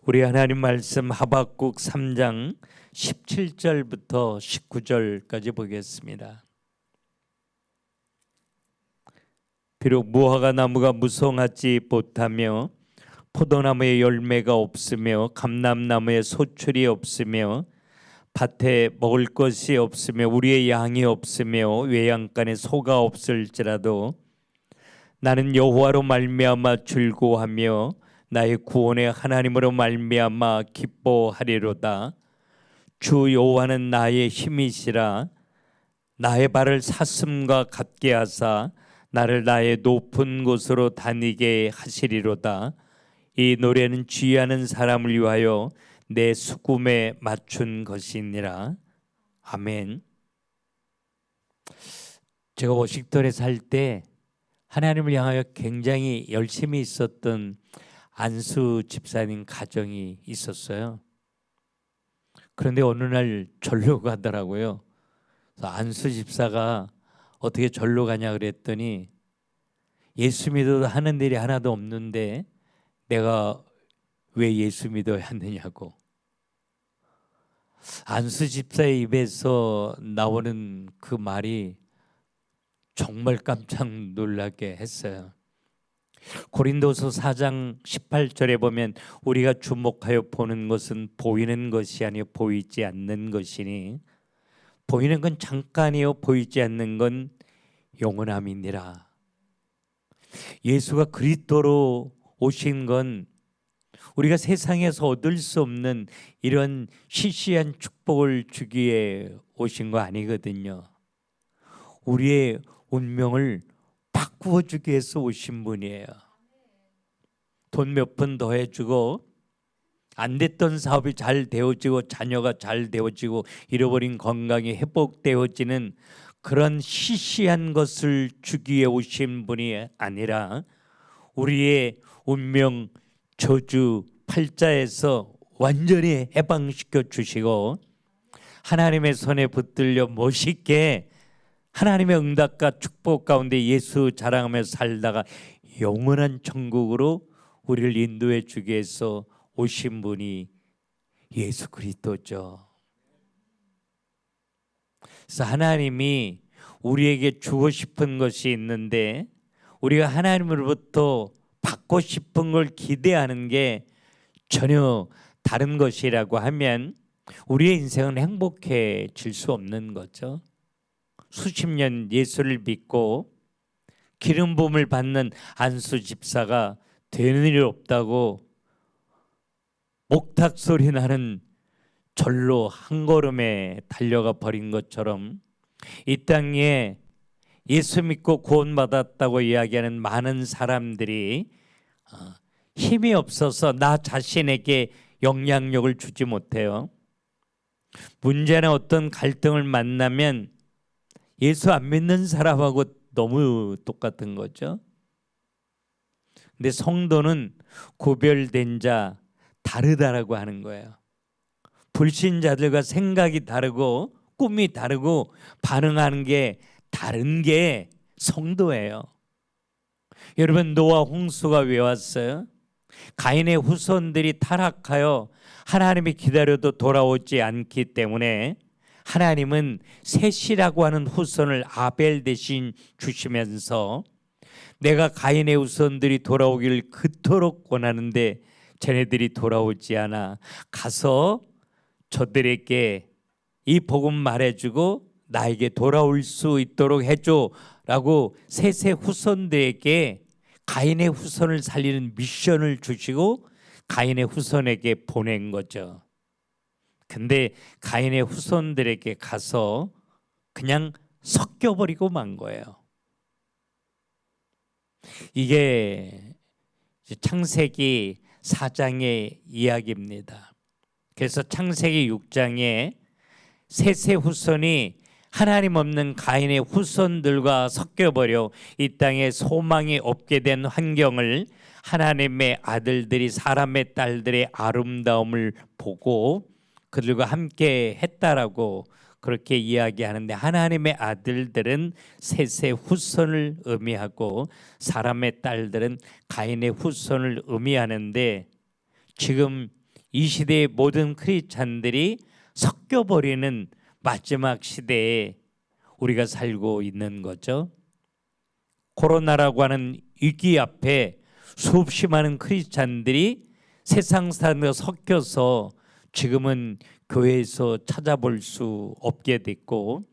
우리 하나님 말씀 하박국 3장 17절부터 19절까지 보겠습니다. 비록 무화과 나무가 무성하지 못하며 포도나무에 열매가 없으며 감람나무에 소출이 없으며 밭에 먹을 것이 없으며 우리의 양이 없으며 외양간에 소가 없을지라도 나는 여호와로 말미암아 즐거워하며 나의 구원의 하나님으로 말미암아 기뻐하리로다. 주 여호와는 나의 힘이시라. 나의 발을 사슴과 같게 하사 나를 나의 높은 곳으로 다니게 하시리로다. 이 노래는 지혜하는 사람을 위하여 내 수금에 맞춘 것이니라. 아멘. 제가 워싱턴에 살 때 하나님을 향하여 굉장히 열심히 있었던 안수 집사님 가정이 있었어요. 그런데 어느 날 절로 가더라고요. 그래서 안수 집사가 어떻게 절로 가냐 그랬더니 예수 믿어도 하는 일이 하나도 없는데 내가 왜 예수 믿어야 하느냐고. 안수 집사의 입에서 나오는 그 말이 정말 깜짝 놀라게 했어요. 고린도서 4장 18절에 보면 우리가 주목하여 보는 것은 보이는 것이 아니요 보이지 않는 것이니 보이는 건 잠깐이요 보이지 않는 건 영원함이니라. 예수가 그리스도로 오신 건 우리가 세상에서 얻을 수 없는 이런 시시한 축복을 주기에 오신 거 아니거든요. 우리의 운명을 바꾸어 주기 위해서 오신 분이에요. 돈 몇 푼 더 해주고 안 됐던 사업이 잘 되어지고 자녀가 잘 되어지고 잃어버린 건강이 회복되어지는 그런 시시한 것을 주기 위해 오신 분이 아니라 우리의 운명 저주 팔자에서 완전히 해방시켜 주시고 하나님의 손에 붙들려 멋있게 하나님의 응답과 축복 가운데 예수 자랑하며 살다가 영원한 천국으로 우리를 인도해 주기 위해서 오신 분이 예수 그리스도죠. 그래서 하나님이 우리에게 주고 싶은 것이 있는데 우리가 하나님으로부터 받고 싶은 걸 기대하는 게 전혀 다른 것이라고 하면 우리의 인생은 행복해질 수 없는 거죠. 수십 년 예수를 믿고 기름 부음을 받는 안수 집사가 되는 일 없다고 목탁 소리 나는 절로 한 걸음에 달려가 버린 것처럼 이 땅에 예수 믿고 구원받았다고 이야기하는 많은 사람들이 힘이 없어서 나 자신에게 영향력을 주지 못해요. 문제나 어떤 갈등을 만나면 예수 안 믿는 사람하고 너무 똑같은 거죠. 근데 성도는 구별된 자 다르다라고 하는 거예요. 불신자들과 생각이 다르고 꿈이 다르고 반응하는 게 다른 게 성도예요. 여러분 노아 홍수가 왜 왔어요? 가인의 후손들이 타락하여 하나님이 기다려도 돌아오지 않기 때문에 하나님은 셋이라고 하는 후손을 아벨 대신 주시면서 내가 가인의 후손들이 돌아오기를 그토록 원하는데 쟤네들이 돌아오지 않아 가서 저들에게 이 복음 말해주고 나에게 돌아올 수 있도록 해줘라고 셋의 후손들에게 가인의 후손을 살리는 미션을 주시고 가인의 후손에게 보낸 거죠. 근데 가인의 후손들에게 가서 그냥 섞여버리고 만 거예요. 이게 창세기 4장의 이야기입니다. 그래서 창세기 6장에 셋의 후손이 하나님 없는 가인의 후손들과 섞여버려 이 땅에 소망이 없게 된 환경을 하나님의 아들들이 사람의 딸들의 아름다움을 보고 그들과 함께 했다라고 그렇게 이야기하는데 하나님의 아들들은 셋의 후손을 의미하고 사람의 딸들은 가인의 후손을 의미하는데 지금 이 시대의 모든 크리스찬들이 섞여버리는 마지막 시대에 우리가 살고 있는 거죠. 코로나라고 하는 위기 앞에 수없이 많은 크리스찬들이 세상 사람들과 섞여서 지금은 교회에서 찾아볼 수 없게 됐고,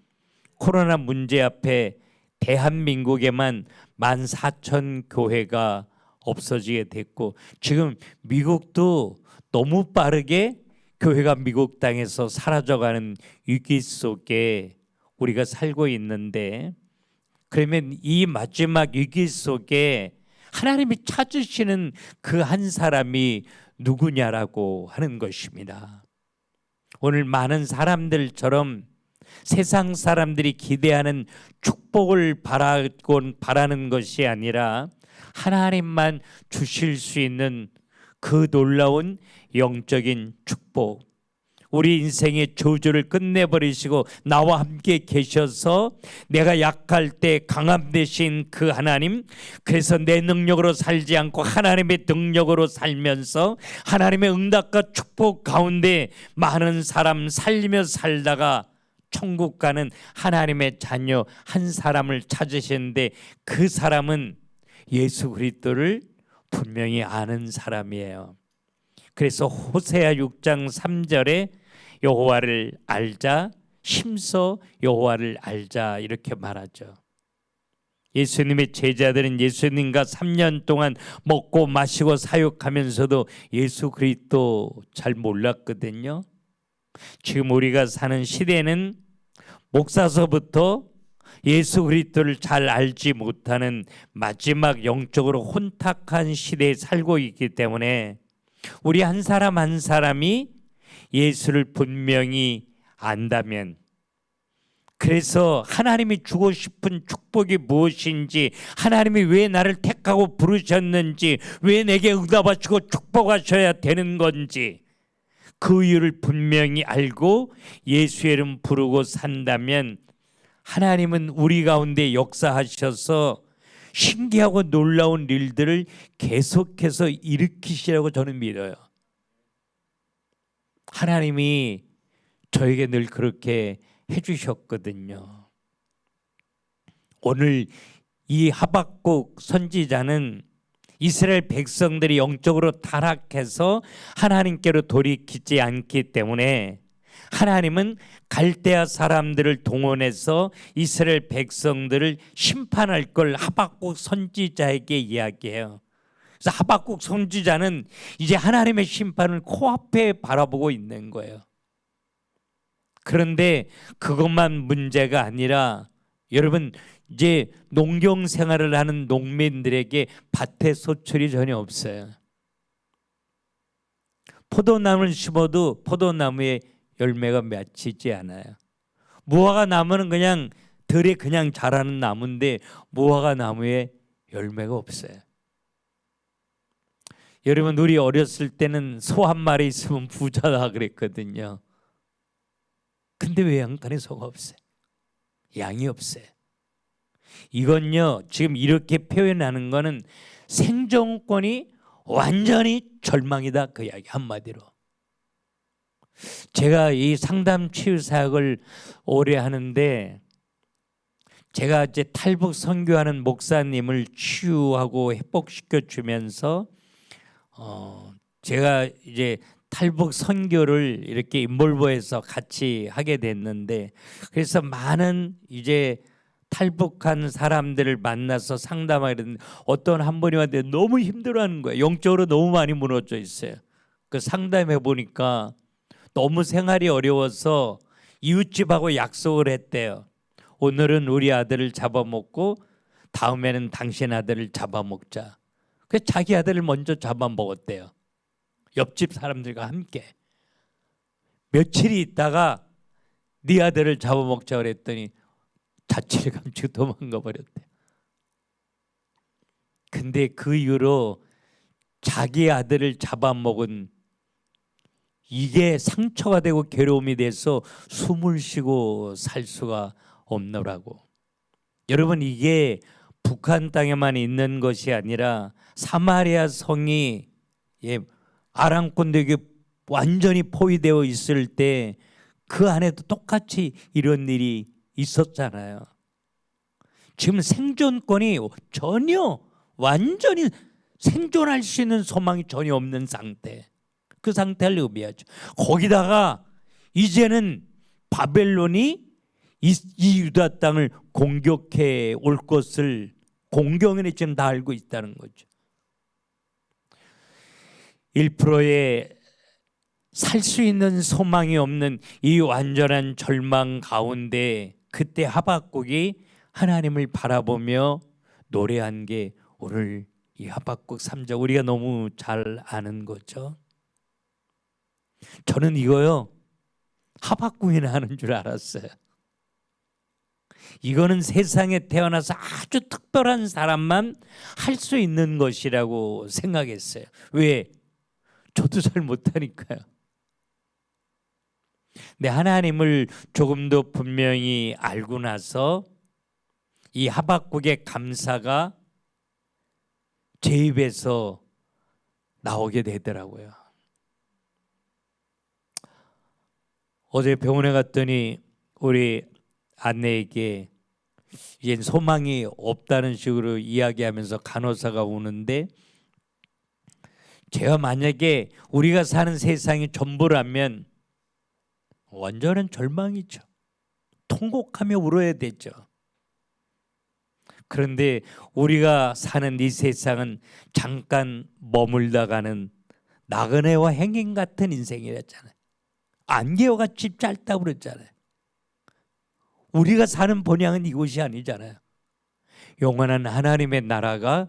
코로나 문제 앞에 대한민국에만 14,000 교회가 없어지게 됐고, 지금 미국도 너무 빠르게 교회가 미국 땅에서 사라져가는 위기 속에 우리가 살고 있는데, 그러면 이 마지막 위기 속에 하나님이 찾으시는 그 한 사람이 누구냐라고 하는 것입니다. 오늘 많은 사람들처럼 세상 사람들이 기대하는 축복을 바라는 것이 아니라 하나님만 주실 수 있는 그 놀라운 영적인 축복, 우리 인생의 저주를 끝내버리시고 나와 함께 계셔서 내가 약할 때 강함 되신 그 하나님, 그래서 내 능력으로 살지 않고 하나님의 능력으로 살면서 하나님의 응답과 축복 가운데 많은 사람 살리며 살다가 천국 가는 하나님의 자녀 한 사람을 찾으시는데, 그 사람은 예수 그리스도를 분명히 아는 사람이에요. 그래서 호세아 6장 3절에 여호와를 알자, 심서 여호와를 알자, 이렇게 말하죠. 예수님의 제자들은 예수님과 3년 동안 먹고 마시고 사역하면서도 예수 그리스도 잘 몰랐거든요. 지금 우리가 사는 시대는 목사서부터 예수 그리스도를 잘 알지 못하는 마지막 영적으로 혼탁한 시대에 살고 있기 때문에 우리 한 사람 한 사람이 예수를 분명히 안다면, 그래서 하나님이 주고 싶은 축복이 무엇인지, 하나님이 왜 나를 택하고 부르셨는지, 왜 내게 응답하시고 축복하셔야 되는 건지 그 이유를 분명히 알고 예수의 이름 부르고 산다면 하나님은 우리 가운데 역사하셔서 신기하고 놀라운 일들을 계속해서 일으키시라고 저는 믿어요. 하나님이 저에게 늘 그렇게 해주셨거든요. 오늘 이 하박국 선지자는 이스라엘 백성들이 영적으로 타락해서 하나님께로 돌이키지 않기 때문에 하나님은 갈대아 사람들을 동원해서 이스라엘 백성들을 심판할 걸 하박국 선지자에게 이야기해요. 그래서 하박국 선지자는 이제 하나님의 심판을 코앞에 바라보고 있는 거예요. 그런데 그것만 문제가 아니라, 여러분, 이제 농경 생활을 하는 농민들에게 밭에 소출이 전혀 없어요. 포도나무를 심어도 포도나무에 열매가 맺히지 않아요. 무화과 나무는 그냥 들에 그냥 자라는 나무인데 무화과 나무에 열매가 없어요. 여러분, 우리 어렸을 때는 소 한 마리 있으면 부자다 그랬거든요. 근데 왜 양간에 소가 없어요? 양이 없어요. 이건요, 지금 이렇게 표현하는 거는 생존권이 완전히 절망이다, 그 이야기 한마디로. 제가 이 상담 치유 사역을 오래 하는데, 제가 이제 탈북 선교하는 목사님을 치유하고 회복시켜 주면서 제가 이제 탈북 선교를 이렇게 인볼브해서 같이 하게 됐는데, 그래서 많은 이제 탈북한 사람들을 만나서 상담하게 됐는데, 어떤 한 분이 왔는데 너무 힘들어하는 거예요. 영적으로 너무 많이 무너져 있어요. 그 상담해 보니까 너무 생활이 어려워서 이웃집하고 약속을 했대요. 오늘은 우리 아들을 잡아먹고 다음에는 당신 아들을 잡아먹자. 그래서 자기 아들을 먼저 잡아먹었대요. 옆집 사람들과 함께. 며칠이 있다가 네 아들을 잡아먹자 그랬더니 자취를 감추고 도망가 버렸대요. 근데 그 이후로 자기 아들을 잡아먹은 이게 상처가 되고 괴로움이 돼서 숨을 쉬고 살 수가 없노라고. 여러분, 이게 북한 땅에만 있는 것이 아니라 사마리아 성이 아랑콘 되게 완전히 포위되어 있을 때 그 안에도 똑같이 이런 일이 있었잖아요. 지금 생존권이 전혀 완전히 생존할 수 있는 소망이 전혀 없는 상태, 그 상태를 의미하죠. 거기다가 이제는 바벨론이 이 유다 땅을 공격해 올 것을 공경연이 지금 다 알고 있다는 거죠. 1%의 살 수 있는 소망이 없는 이 완전한 절망 가운데 그때 하박국이 하나님을 바라보며 노래한 게 오늘 이 하박국 3장 우리가 너무 잘 아는 거죠. 저는 이거요 하박국이나 하는 줄 알았어요. 이거는 세상에 태어나서 아주 특별한 사람만 할 수 있는 것이라고 생각했어요. 왜? 저도 잘 못하니까요. 근데 하나님을 조금 더 분명히 알고 나서 이 하박국의 감사가 제 입에서 나오게 되더라고요. 어제 병원에 갔더니 우리 아내에게 이제 소망이 없다는 식으로 이야기하면서 간호사가 오는데, 제가 만약에 우리가 사는 세상이 전부라면 완전한 절망이죠. 통곡하며 울어야 되죠. 그런데 우리가 사는 이 세상은 잠깐 머물다 가는 나그네와 행인 같은 인생이랬잖아요. 안개와같이 짧다고 그랬잖아요. 우리가 사는 본향은 이곳이 아니잖아요. 영원한 하나님의 나라가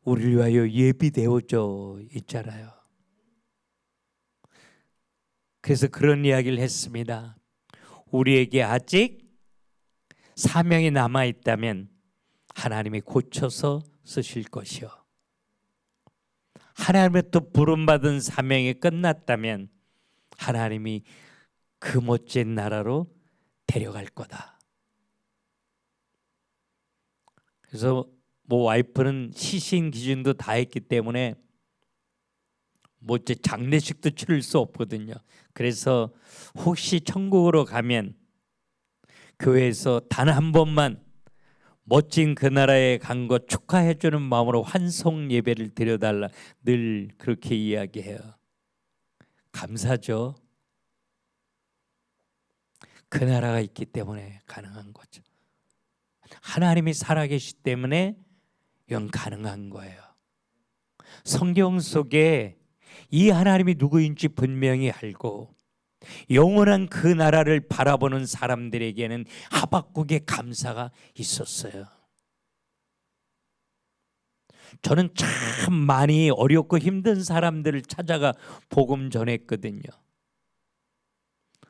우리를 위하여 예비되어져 있잖아요. 그래서 그런 이야기를 했습니다. 우리에게 아직 사명이 남아있다면 하나님이 고쳐서 쓰실 것이요, 하나님의 또 부름받은 사명이 끝났다면 하나님이 그 멋진 나라로 데려갈 거다. 그래서 와이프는 시신 기증도 다 했기 때문에 이제 장례식도 치를 수 없거든요. 그래서 혹시 천국으로 가면 교회에서 단 한 번만 멋진 그 나라에 간 거 축하해 주는 마음으로 환송 예배를 드려달라, 늘 그렇게 이야기해요. 감사죠. 그 나라가 있기 때문에 가능한 거죠. 하나님이 살아계시기 때문에 이건 가능한 거예요. 성경 속에 이 하나님이 누구인지 분명히 알고 영원한 그 나라를 바라보는 사람들에게는 하박국의 감사가 있었어요. 저는 참 많이 어렵고 힘든 사람들을 찾아가 복음 전했거든요.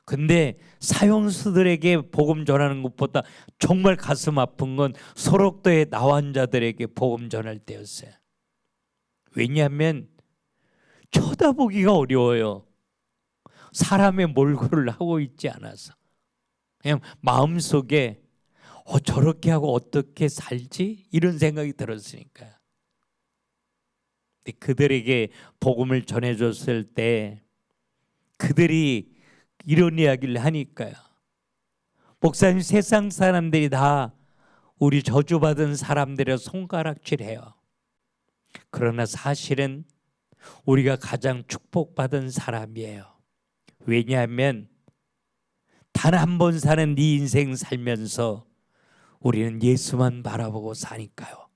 근데 사형수들에게 복음 전하는 것보다 정말 가슴 아픈 건 소록도의 나환자들에게 복음 전할 때였어요. 왜냐하면 쳐다보기가 어려워요. 사람의 몰골을 하고 있지 않아서 그냥 마음속에 저렇게 하고 어떻게 살지? 이런 생각이 들었으니까요. 그들에게 복음을 전해줬을 때 그들이 이런 이야기를 하니까요. 목사님, 세상 사람들이 다 우리 저주받은 사람들의 손가락질해요. 그러나 사실은 우리가 가장 축복받은 사람이에요. 왜냐하면 단 한 번 사는 네 인생 살면서 우리는 예수만 바라보고 사니까요.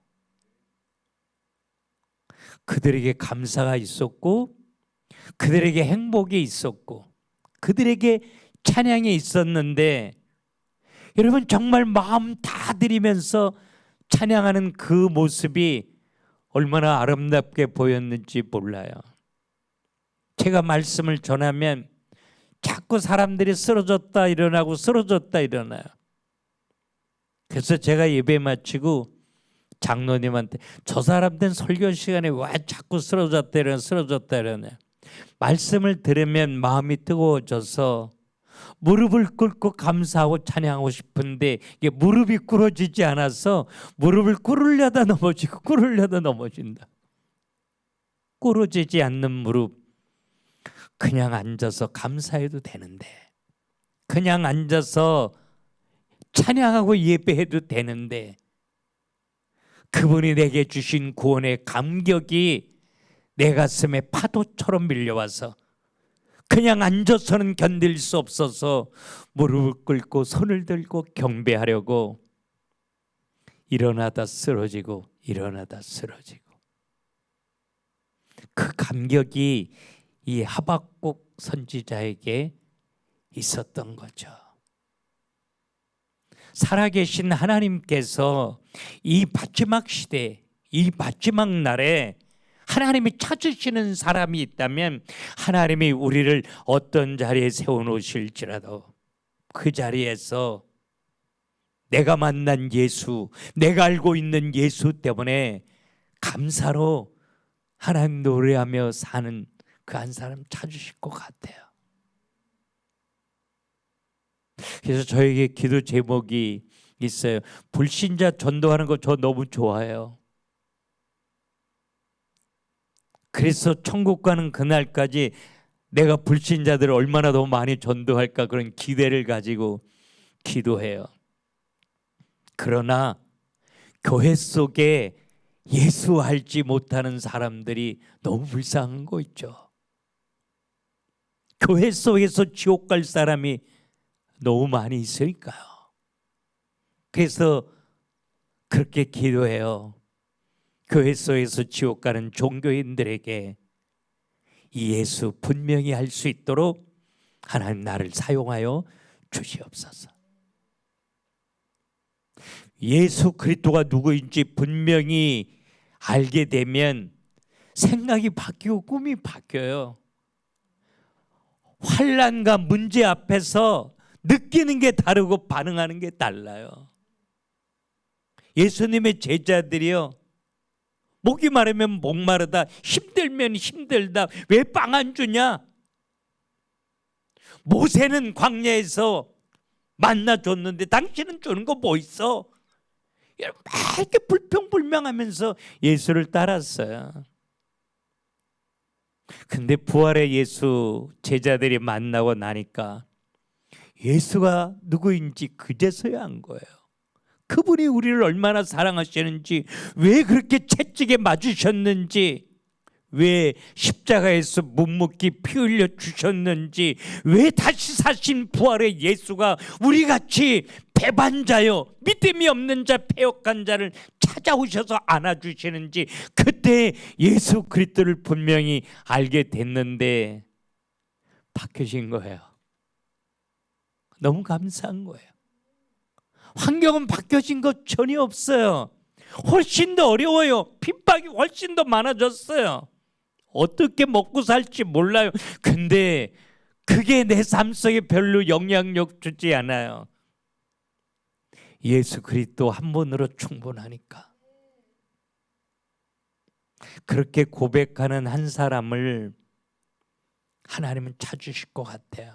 그들에게 감사가 있었고 그들에게 행복이 있었고 그들에게 찬양이 있었는데, 여러분 정말 마음 다 드리면서 찬양하는 그 모습이 얼마나 아름답게 보였는지 몰라요. 제가 말씀을 전하면 자꾸 사람들이 쓰러졌다 일어나고 쓰러졌다 일어나요. 그래서 제가 예배 마치고 장로님한테 저 사람들은 설교 시간에 왜 자꾸 쓰러졌다 일어나 쓰러졌다 일어나요. 말씀을 들으면 마음이 뜨거워져서 무릎을 꿇고 감사하고 찬양하고 싶은데 이게 무릎이 꿇어지지 않아서 무릎을 꿇으려다 넘어지고 꿇으려다 넘어진다. 꿇어지지 않는 무릎, 그냥 앉아서 감사해도 되는데, 그냥 앉아서 찬양하고 예배해도 되는데, 그분이 내게 주신 구원의 감격이 내 가슴에 파도처럼 밀려와서 그냥 앉아서는 견딜 수 없어서 무릎을 꿇고 손을 들고 경배하려고 일어나다 쓰러지고 일어나다 쓰러지고, 그 감격이 이 하박국 선지자에게 있었던 거죠. 살아계신 하나님께서 이 마지막 시대, 이 마지막 날에 하나님이 찾으시는 사람이 있다면, 하나님이 우리를 어떤 자리에 세워놓으실지라도 그 자리에서 내가 만난 예수, 내가 알고 있는 예수 때문에 감사로 하나님 노래하며 사는 그 한 사람 찾으실 것 같아요. 그래서 저에게 기도 제목이 있어요. 불신자 전도하는 거 저 너무 좋아해요. 그래서 천국 가는 그날까지 내가 불신자들을 얼마나 더 많이 전도할까, 그런 기대를 가지고 기도해요. 그러나 교회 속에 예수 알지 못하는 사람들이 너무 불쌍한 거 있죠. 교회 속에서 지옥 갈 사람이 너무 많이 있으니까요. 그래서 그렇게 기도해요. 교회 속에서 지옥 가는 종교인들에게 이 예수 분명히 알 수 있도록 하나님 나를 사용하여 주시옵소서. 예수 그리스도가 누구인지 분명히 알게 되면 생각이 바뀌고 꿈이 바뀌어요. 환난과 문제 앞에서 느끼는 게 다르고 반응하는 게 달라요. 예수님의 제자들이요, 목이 마르면 목마르다, 힘들면 힘들다, 왜 빵 안 주냐? 모세는 광야에서 만나 줬는데 당신은 주는 거 뭐 있어? 막 이렇게 불평불명하면서 예수를 따랐어요. 근데 부활의 예수 제자들이 만나고 나니까 예수가 누구인지 그제서야 안 거예요. 그분이 우리를 얼마나 사랑하시는지, 왜 그렇게 채찍에 맞으셨는지, 왜 십자가에서 묵묵히 피 흘려 주셨는지, 왜 다시 사신 부활의 예수가 우리같이 배반자요, 믿음이 없는 자, 패역한 자를 찾아오셔서 안아주시는지, 그때 예수 그리스도를 분명히 알게 됐는데 바뀌어진 거예요. 너무 감사한 거예요. 환경은 바뀌어진 것 전혀 없어요. 훨씬 더 어려워요. 핍박이 훨씬 더 많아졌어요. 어떻게 먹고 살지 몰라요. 근데 그게 내 삶 속에 별로 영향력 주지 않아요. 예수 그리스도 한 분으로 충분하니까. 그렇게 고백하는 한 사람을 하나님은 찾으실 것 같아요.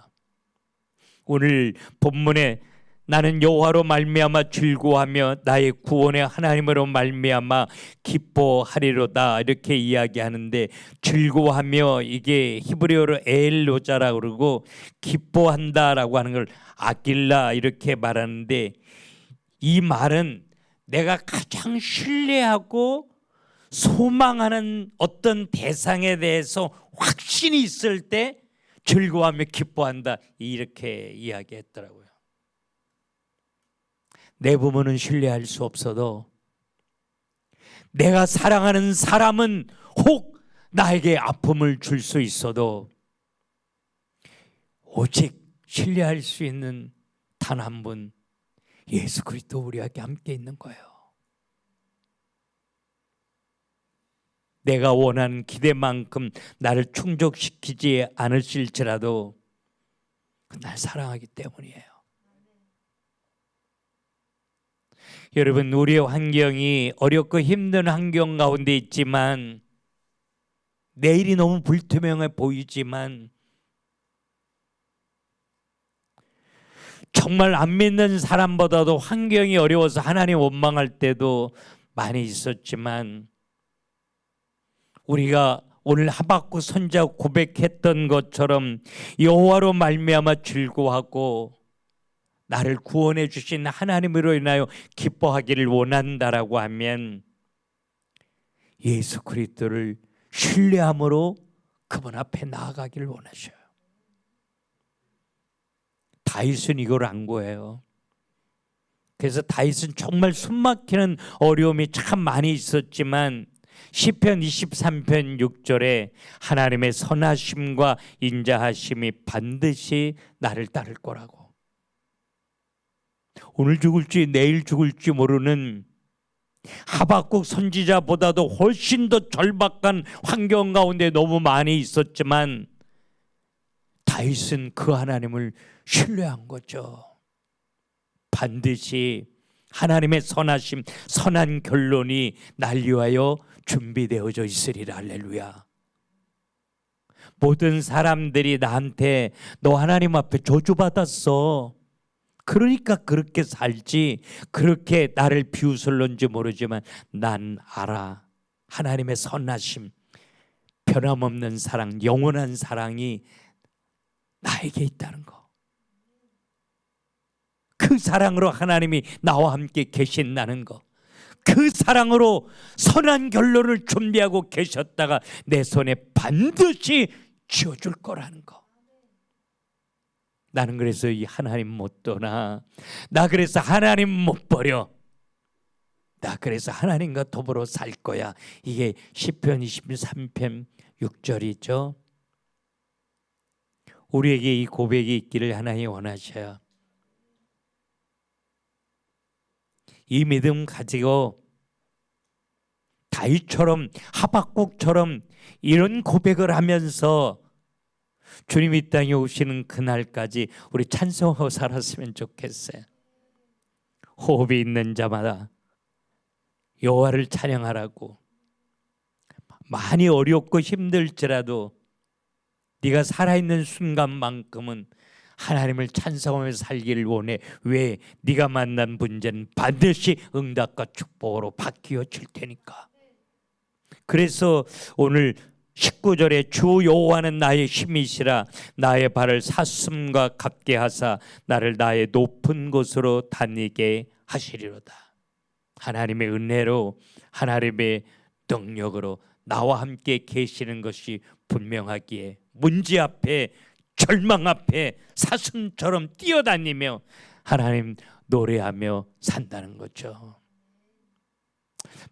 오늘 본문에 나는 여호와로 말미암아 즐거워하며 나의 구원의 하나님으로 말미암아 기뻐하리로다, 이렇게 이야기하는데, 즐거워하며, 이게 히브리어로 엘로자라고 그러고 기뻐한다라고 하는 걸 아길라 이렇게 말하는데, 이 말은 내가 가장 신뢰하고 소망하는 어떤 대상에 대해서 확신이 있을 때 즐거워하며 기뻐한다, 이렇게 이야기했더라고요. 내 부모는 신뢰할 수 없어도 내가 사랑하는 사람은 혹 나에게 아픔을 줄 수 있어도 오직 신뢰할 수 있는 단 한 분, 예수 그리스도 우리와 함께 있는 거예요. 내가 원하는 기대만큼 나를 충족시키지 않으실지라도 날 사랑하기 때문이에요. 여러분, 우리의 환경이 어렵고 힘든 환경 가운데 있지만, 내일이 너무 불투명해 보이지만, 정말 안 믿는 사람보다도 환경이 어려워서 하나님 원망할 때도 많이 있었지만, 우리가 오늘 하박국 선지자가 고백했던 것처럼 여호와로 말미암아 즐거워하고 나를 구원해 주신 하나님으로 인하여 기뻐하기를 원한다라고 하면 예수 그리스도를 신뢰함으로 그분 앞에 나아가기를 원하셔요. 다윗은 이걸 안 거예요. 그래서 다윗은 정말 숨막히는 어려움이 참 많이 있었지만 시편 23편 6절에 하나님의 선하심과 인자하심이 반드시 나를 따를 거라고. 오늘 죽을지 내일 죽을지 모르는 하박국 선지자보다도 훨씬 더 절박한 환경 가운데 너무 많이 있었지만 다윗은 그 하나님을 신뢰한 거죠. 반드시 하나님의 선하심, 선한 결론이 날 위하여 준비되어져 있으리라. 할렐루야. 모든 사람들이 나한테 너 하나님 앞에 저주받았어, 그러니까 그렇게 살지, 그렇게 나를 비웃을런지 모르지만 난 알아. 하나님의 선하심, 변함없는 사랑, 영원한 사랑이 나에게 있다는 거. 그 사랑으로 하나님이 나와 함께 계신다는 거. 그 사랑으로 선한 결론을 준비하고 계셨다가 내 손에 반드시 쥐어줄 거라는 거. 나는 그래서 이 하나님 못 떠나. 나 그래서 하나님 못 버려. 나 그래서 하나님과 더불어 살 거야. 이게 시편 23편 6절이죠. 우리에게 이 고백이 있기를 하나님이 원하셔요. 이 믿음 가지고 다윗처럼 하박국처럼 이런 고백을 하면서 주님 이 땅에 오시는 그날까지 우리 찬송하고 살았으면 좋겠어요. 호흡이 있는 자마다 여호와를 찬양하라고. 많이 어렵고 힘들지라도 네가 살아있는 순간만큼은 하나님을 찬송하면서 살기를 원해. 왜? 네가 만난 문제는 반드시 응답과 축복으로 바뀌어 질 테니까. 그래서 오늘 19절에 주 여호와는 나의 힘이시라 나의 발을 사슴과 같게 하사 나를 나의 높은 곳으로 다니게 하시리로다. 하나님의 은혜로 하나님의 능력으로 나와 함께 계시는 것이 분명하기에 문제 앞에 절망 앞에 사슴처럼 뛰어다니며 하나님 노래하며 산다는 거죠.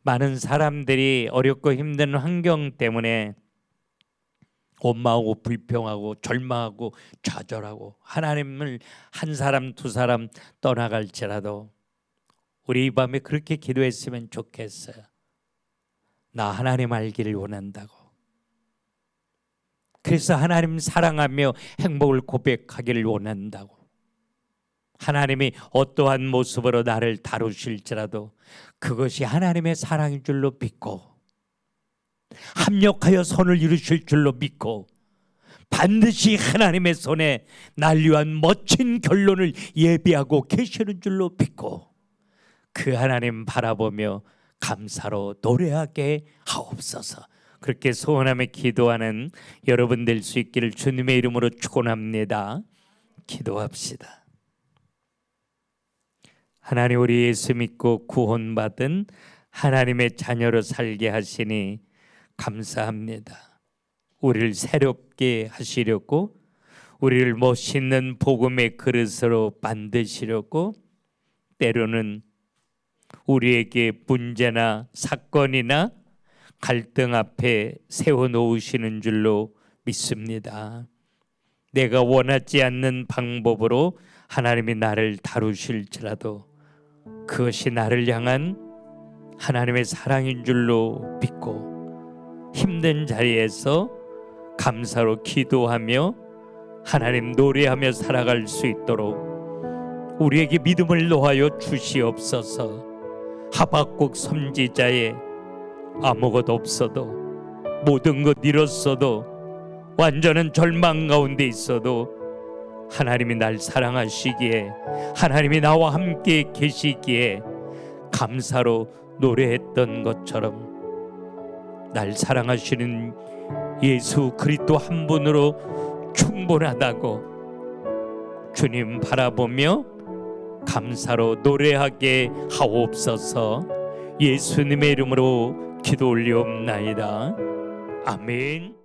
많은 사람들이 어렵고 힘든 환경 때문에 원망하고 불평하고 절망하고 좌절하고 하나님을 한 사람 두 사람 떠나갈지라도 우리 이 밤에 그렇게 기도했으면 좋겠어요. 나 하나님 알기를 원한다고. 그래서 하나님 사랑하며 행복을 고백하기를 원한다고. 하나님이 어떠한 모습으로 나를 다루실지라도 그것이 하나님의 사랑인 줄로 믿고 합력하여 선을 이루실 줄로 믿고 반드시 하나님의 손에 날 위한 멋진 결론을 예비하고 계시는 줄로 믿고 그 하나님 바라보며 감사로 노래하게 하옵소서. 그렇게 소원하며 기도하는 여러분 될 수 있기를 주님의 이름으로 축원합니다. 기도합시다. 하나님, 우리 예수 믿고 구원받은 하나님의 자녀로 살게 하시니 감사합니다. 우리를 새롭게 하시려고, 우리를 멋있는 복음의 그릇으로 만드시려고 때로는 우리에게 문제나 사건이나 갈등 앞에 세워놓으시는 줄로 믿습니다. 내가 원하지 않는 방법으로 하나님이 나를 다루실지라도 그것이 나를 향한 하나님의 사랑인 줄로 믿고 힘든 자리에서 감사로 기도하며 하나님 노래하며 살아갈 수 있도록 우리에게 믿음을 놓아여 주시옵소서. 하박국 선지자의 아무것도 없어도 모든 것 잃었어도 완전한 절망 가운데 있어도 하나님이 날 사랑하시기에 하나님이 나와 함께 계시기에 감사로 노래했던 것처럼 날 사랑하시는 예수 그리스도 한 분으로 충분하다고 주님 바라보며 감사로 노래하게 하옵소서. 예수님의 이름으로 기도 올리옵나이다. 아멘.